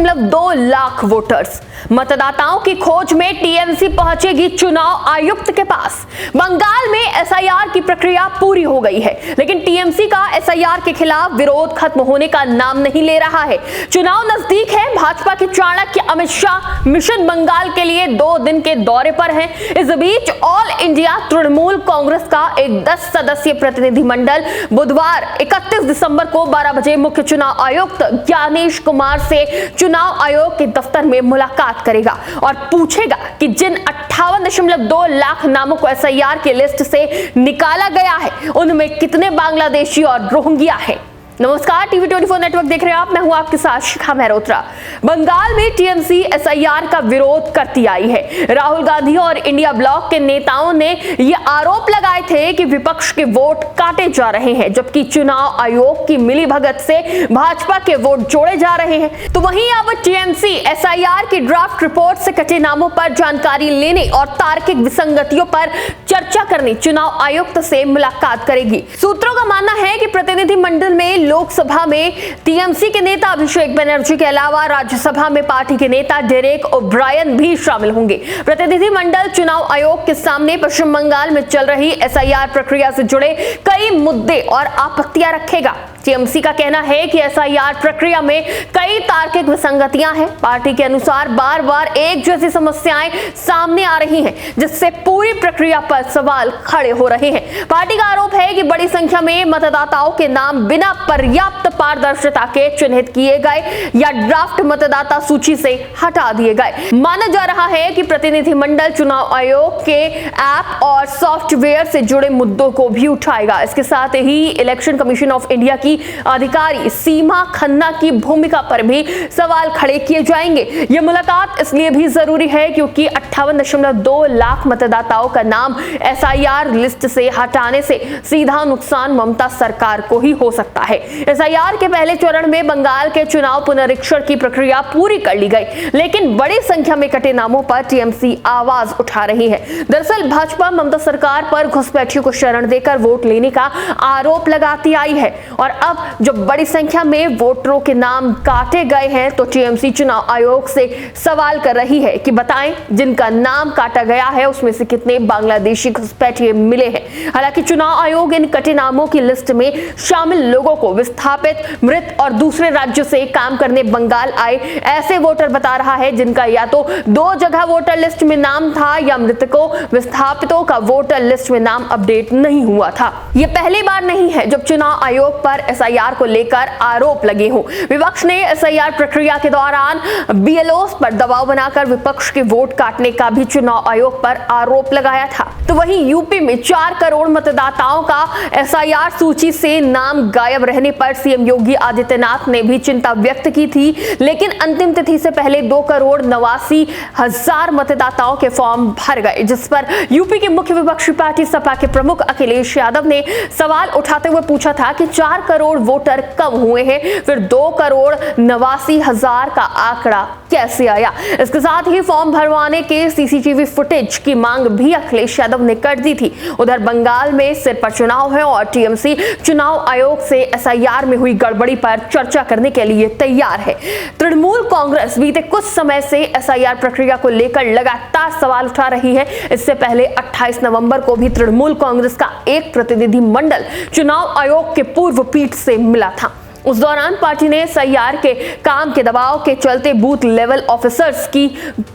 58.2 lakh voters. मतदाताओं की खोज में टीएमसी पहुंचेगी चुनाव आयुक्त के पास। बंगाल में एसआईआर की प्रक्रिया पूरी हो गई है, लेकिन टीएमसी का एसआईआर के खिलाफ विरोध खत्म होने का नाम नहीं ले रहा है। चुनाव नजदीक है। भाजपा के चाणक्य अमित शाह मिशन बंगाल के लिए 2 दिन के दौरे पर हैं। इस बीच ऑल इंडिया तृणमूल कांग्रेस का एक 10 सदस्यीय प्रतिनिधिमंडल बुधवार 31 दिसंबर को 12 बजे मुख्य चुनाव आयुक्त ज्ञानेश कुमार से चुनाव आयोग के दफ्तर में मुलाकात करेगा और पूछेगा कि जिन 58.2 लाख नामों को एसआईआर की लिस्ट से निकाला गया है, उनमें कितने बांग्लादेशी और रोहिंग्या हैं। नमस्कार, टीवी 24 नेटवर्क देख रहे हैं आप। मैं हूं आपके साथ शिखा मेहरोत्रा। बंगाल में टीएमसी एसआईआर का विरोध करती आई है। राहुल गांधी और इंडिया ब्लॉक के नेताओं ने यह आरोप लगाए थे कि विपक्ष के वोट काटे जा रहे हैं, जबकि चुनाव आयोग की मिलीभगत से भाजपा के वोट जोड़े जा रहे हैं। तो वहीं अब टीएमसी एसआईआर की ड्राफ्ट रिपोर्ट से कटे नामों पर जानकारी लेने और तार्किक विसंगतियों पर चर्चा करने चुनाव आयुक्त से मुलाकात करेगी। सूत्रों का मानना है कि प्रतिनिधिमंडल में लोकसभा में टीएमसी के नेता अभिषेक बनर्जी के अलावा राज्यसभा में पार्टी के नेता डेरेक ओब्रायन भी शामिल होंगे। प्रतिनिधिमंडल चुनाव आयोग के सामने पश्चिम बंगाल में चल रही एसआईआर प्रक्रिया से जुड़े कई मुद्दे और आपत्तियां रखेगा। टीएमसी का कहना है कि एसआईआर प्रक्रिया में कई तार्किक विसंगतियां हैं। पार्टी के अनुसार बार बार एक जैसी समस्याएं सामने आ रही हैं, जिससे पूरी प्रक्रिया पर सवाल खड़े हो रहे हैं। पार्टी का आरोप है कि बड़ी संख्या में मतदाताओं के नाम बिना पर्याप्त पारदर्शिता के चिन्हित किए गए या ड्राफ्ट मतदाता सूची से हटा दिए गए। माना जा रहा है कि प्रतिनिधिमंडल चुनाव आयोग के ऐप और सॉफ्टवेयर से जुड़े मुद्दों को भी उठाएगा। इसके साथ ही इलेक्शन कमीशन ऑफ इंडिया की अधिकारी सीमा खन्ना की भूमिका पर भी सवाल खड़े किए जाएंगे। यह मुलाकात इसलिए भी जरूरी है क्योंकि 58.2 लाख मतदाताओं का नाम एसआईआर लिस्ट से हटाने से सीधा नुकसान ममता सरकार को ही हो सकता है। एसआईआर के पहले चरण में बंगाल के चुनाव पुनरीक्षण की प्रक्रिया पूरी कर ली गई, लेकिन बड़ी संख्या में कटे नामों पर टीएमसी आवाज उठा रही है। दरअसल भाजपा ममता सरकार पर घुसपैठियों को शरण देकर वोट लेने का आरोप लगाती आई है और अब जब बड़ी संख्या में वोटरों के नाम काटे गए हैं, तो टीएमसी चुनाव आयोग से सवाल कर रही है कि बताएं जिनका नाम काटा गया है उसमें से कितने बांग्लादेशी घुसपैठिए मिले हैं। हालांकि चुनाव आयोग इन कटे नामों की लिस्ट में शामिल लोगों को विस्थापित, मृत और दूसरे राज्यों से काम करने बंगाल आए ऐसे वोटर बता रहा है जिनका या तो 2 जगह वोटर लिस्ट में नाम था या मृतकों विस्थापितों का वोटर लिस्ट में नाम अपडेट नहीं हुआ था। यह पहली बार नहीं है जब चुनाव आयोग पर एसआईआर को लेकर आरोप लगे हों। विपक्ष ने एसआईआर प्रक्रिया के दौरान बीएलओस पर दबाव बनाकर विपक्ष के वोट काटने का भी चुनाव आयोग पर आरोप लगाया था। तो वहीं यूपी में 4 करोड़ मतदाताओं का एसआईआर सूची से नाम गायब रहने पर सीएम योगी आदित्यनाथ ने भी चिंता व्यक्त की थी, लेकिन अंतिम तिथि से पहले 2,89,000 मतदाताओं के फॉर्म भर गए, जिस पर यूपी की मुख्य विपक्षी पार्टी सपा के प्रमुख अखिलेश यादव ने सवाल उठाते हुए पूछा था कि 4 करोड़ वोटर कब हुए हैं, फिर 2,89,000 का आंकड़ा कैसे आया। इसके साथ ही फॉर्म भरवाने के सीसीटीवी फुटेज की मांग भी अखिलेश यादव ने कर दी थी। उधर बंगाल में सिर पर चुनाव है और टीएमसी चुनाव आयोग से एसआईआर में हुई गड़बड़ी पर चर्चा करने के लिए तैयार है। तृणमूल कांग्रेस बीते कुछ समय से एसआईआर प्रक्रिया को लेकर लगातार सवाल उठा रही है। इससे पहले 28 नवंबर को भी तृणमूल कांग्रेस का एक प्रतिनिधि मंडल चुनाव आयोग के पूर्व पीठ से मिला था। उस दौरान पार्टी ने एसआईआर के काम के दबाव के चलते बूथ लेवल ऑफिसर्स की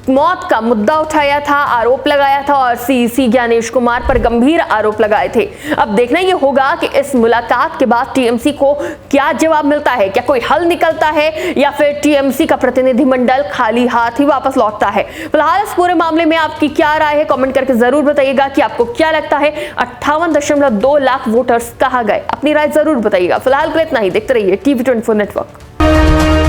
मौत का मुद्दा उठाया था, आरोप लगाया था और सीईसी ज्ञानेश कुमार पर गंभीर आरोप लगाए थे। अब देखना यह होगा कि इस मुलाकात के बाद टीएमसी को क्या जवाब मिलता है, क्या कोई हल निकलता है या फिर टीएमसी का प्रतिनिधिमंडल खाली हाथ ही वापस लौटता है। फिलहाल इस पूरे मामले में आपकी क्या राय है, कमेंट करके जरूर बताइएगा कि आपको क्या लगता है 58.2 लाख वोटर्स कहां गए। अपनी राय जरूर बताइएगा। फिलहाल के लिए इतना ही। देखते रहिए टीवी 24 नेटवर्क।